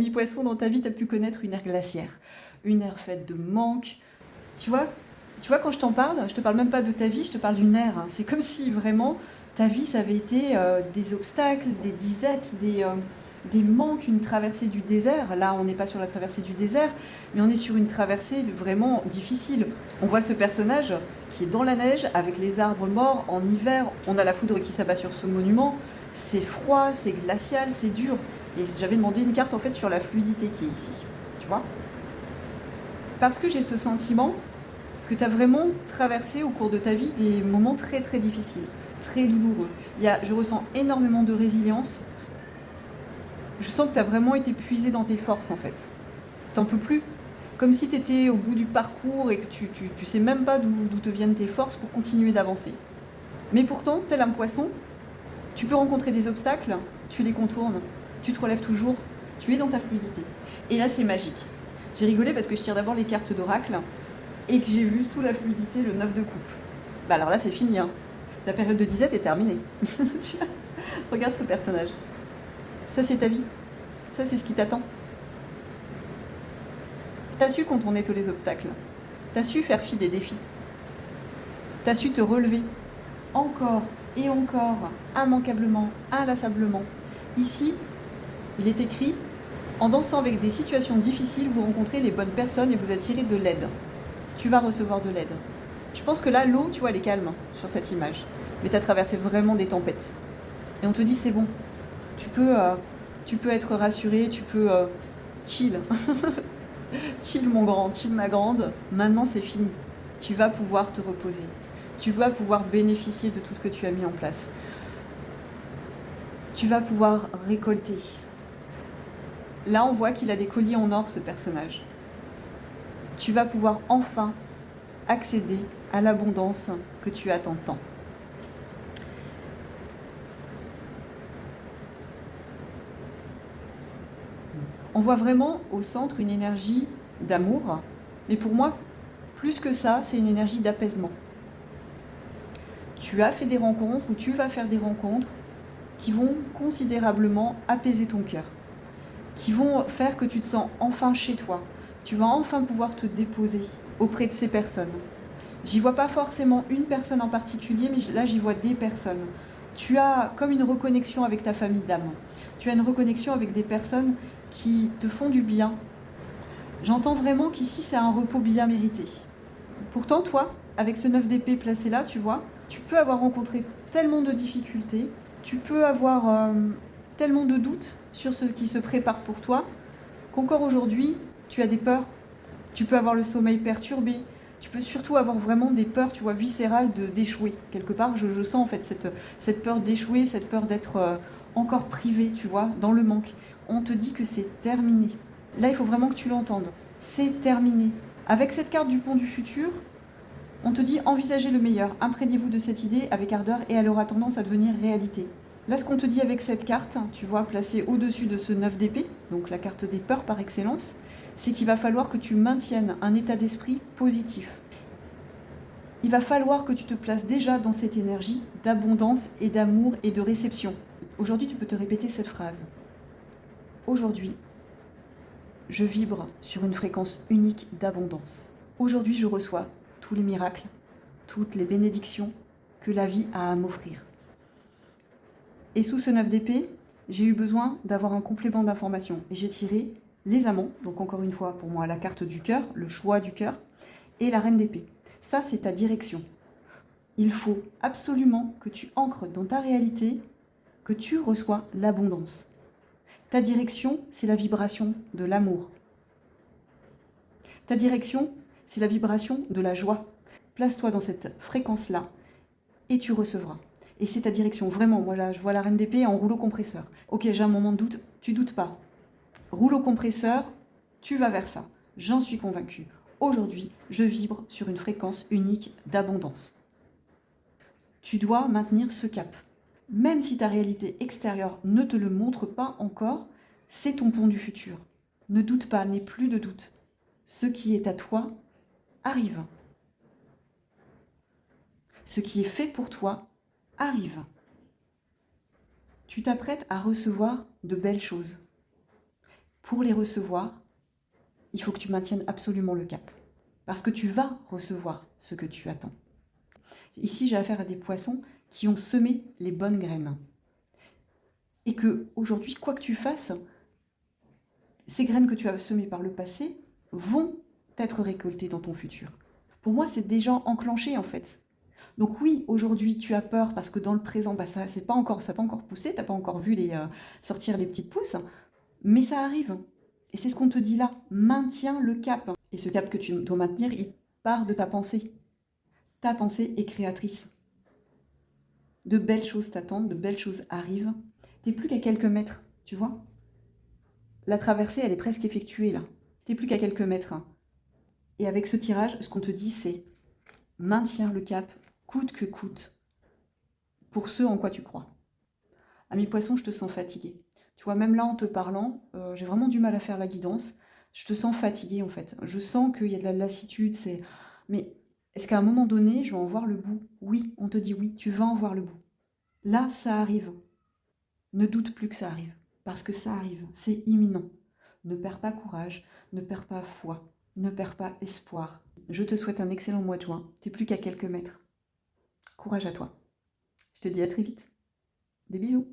Mi-poisson, dans ta vie, tu as pu connaître une ère glaciaire, une ère faite de manque. Tu vois, quand je te parle même pas de ta vie, je te parle d'une ère, hein. C'est comme si vraiment ta vie, ça avait été des obstacles, des disettes, des manques, une traversée du désert. Là, on n'est pas sur la traversée du désert, mais on est sur une traversée vraiment difficile. On voit ce personnage qui est dans la neige, avec les arbres morts, en hiver. On a la foudre qui s'abat sur ce monument. C'est froid, c'est glacial, c'est dur. Et j'avais demandé une carte en fait sur la fluidité qui est ici, tu vois. Parce que j'ai ce sentiment que tu as vraiment traversé au cours de ta vie des moments très très difficiles, très douloureux. Je ressens énormément de résilience. Je sens que tu as vraiment été puisé dans tes forces en fait. T'en peux plus. Comme si tu étais au bout du parcours et que tu sais même pas d'où te viennent tes forces pour continuer d'avancer. Mais pourtant, tel un poisson, tu peux rencontrer des obstacles, tu les contournes, tu te relèves toujours, tu es dans ta fluidité. Et là, c'est magique. J'ai rigolé parce que je tire d'abord les cartes d'oracle et que j'ai vu sous la fluidité le 9 de coupe. Bah alors là, c'est fini, hein. Ta période de disette est terminée. Tu vois, regarde ce personnage. Ça, c'est ta vie. Ça, c'est ce qui t'attend. T'as su contourner tous les obstacles. T'as su faire fi des défis. T'as su te relever encore et encore, immanquablement, inlassablement. Ici, il est écrit « En dansant avec des situations difficiles, vous rencontrez les bonnes personnes et vous attirez de l'aide. Tu vas recevoir de l'aide. » Je pense que là, l'eau, tu vois, elle est calme sur cette image. Mais tu as traversé vraiment des tempêtes. Et on te dit « C'est bon. Tu peux être rassuré, tu peux chill. Chill mon grand, chill ma grande. Maintenant, c'est fini. Tu vas pouvoir te reposer. Tu vas pouvoir bénéficier de tout ce que tu as mis en place. Tu vas pouvoir récolter. » Là, on voit qu'il a des colliers en or, ce personnage. Tu vas pouvoir enfin accéder à l'abondance que tu attends tant. On voit vraiment au centre une énergie d'amour, mais pour moi, plus que ça, c'est une énergie d'apaisement. Tu as fait des rencontres ou tu vas faire des rencontres qui vont considérablement apaiser ton cœur, qui vont faire que tu te sens enfin chez toi. Tu vas enfin pouvoir te déposer auprès de ces personnes. J'y vois pas forcément une personne en particulier, mais là j'y vois des personnes. Tu as comme une reconnexion avec ta famille d'âme. Tu as une reconnexion avec des personnes qui te font du bien. J'entends vraiment qu'ici c'est un repos bien mérité. Pourtant toi, avec ce 9 d'épée placé là, tu vois, tu peux avoir rencontré tellement de difficultés, tu peux avoir tellement de doutes sur ce qui se prépare pour toi, qu'encore aujourd'hui, tu as des peurs. Tu peux avoir le sommeil perturbé. Tu peux surtout avoir vraiment des peurs, tu vois, viscérales d'échouer. Quelque part, je sens en fait cette peur d'échouer, cette peur d'être encore privé, tu vois, dans le manque. On te dit que c'est terminé. Là, il faut vraiment que tu l'entendes. C'est terminé. Avec cette carte du pont du futur, on te dit envisagez le meilleur, imprégnez-vous de cette idée avec ardeur et elle aura tendance à devenir réalité. Là, ce qu'on te dit avec cette carte, tu vois, placée au-dessus de ce 9 d'épée, donc la carte des peurs par excellence, c'est qu'il va falloir que tu maintiennes un état d'esprit positif. Il va falloir que tu te places déjà dans cette énergie d'abondance et d'amour et de réception. Aujourd'hui, tu peux te répéter cette phrase. Aujourd'hui, je vibre sur une fréquence unique d'abondance. Aujourd'hui, je reçois tous les miracles, toutes les bénédictions que la vie a à m'offrir. Et sous ce 9 d'épée, j'ai eu besoin d'avoir un complément d'information. Et j'ai tiré les amants, donc encore une fois, pour moi, la carte du cœur, le choix du cœur, et la reine d'épée. Ça, c'est ta direction. Il faut absolument que tu ancres dans ta réalité que tu reçois l'abondance. Ta direction, c'est la vibration de l'amour. Ta direction, c'est la vibration de la joie. Place-toi dans cette fréquence-là et tu recevras. Et c'est ta direction, vraiment. Moi là, je vois la reine d'épée en rouleau compresseur. Ok, j'ai un moment de doute, tu doutes pas. Rouleau compresseur, tu vas vers ça. J'en suis convaincue. Aujourd'hui, je vibre sur une fréquence unique d'abondance. Tu dois maintenir ce cap. Même si ta réalité extérieure ne te le montre pas encore, c'est ton pont du futur. Ne doute pas, n'aie plus de doute. Ce qui est à toi arrive. Ce qui est fait pour toi arrive. Tu t'apprêtes à recevoir de belles choses. Pour les recevoir, il faut que tu maintiennes absolument le cap. Parce que tu vas recevoir ce que tu attends. Ici, j'ai affaire à des poissons qui ont semé les bonnes graines. Et que aujourd'hui, quoi que tu fasses, ces graines que tu as semées par le passé vont être récoltées dans ton futur. Pour moi, c'est déjà enclenché en fait. Donc oui, aujourd'hui, tu as peur parce que dans le présent, ça n'a pas encore poussé, tu n'as pas encore vu sortir les petites pousses, mais ça arrive. Et c'est ce qu'on te dit là, maintiens le cap. Et ce cap que tu dois maintenir, il part de ta pensée. Ta pensée est créatrice. De belles choses t'attendent, de belles choses arrivent. T'es plus qu'à quelques mètres, tu vois. La traversée, elle est presque effectuée là. T'es plus qu'à quelques mètres. Et avec ce tirage, ce qu'on te dit, c'est maintiens le cap, coûte que coûte, pour ce en quoi tu crois. Ami poisson, je te sens fatigué. Tu vois, même là, en te parlant, j'ai vraiment du mal à faire la guidance. Je te sens fatigué, en fait. Je sens qu'il y a de la lassitude, c'est... Mais est-ce qu'à un moment donné, je vais en voir le bout? Oui, on te dit oui, tu vas en voir le bout. Là, ça arrive. Ne doute plus que ça arrive. Parce que ça arrive, c'est imminent. Ne perds pas courage, ne perds pas foi, ne perds pas espoir. Je te souhaite un excellent mois de juin. T'es plus qu'à quelques mètres. Courage à toi. Je te dis à très vite. Des bisous.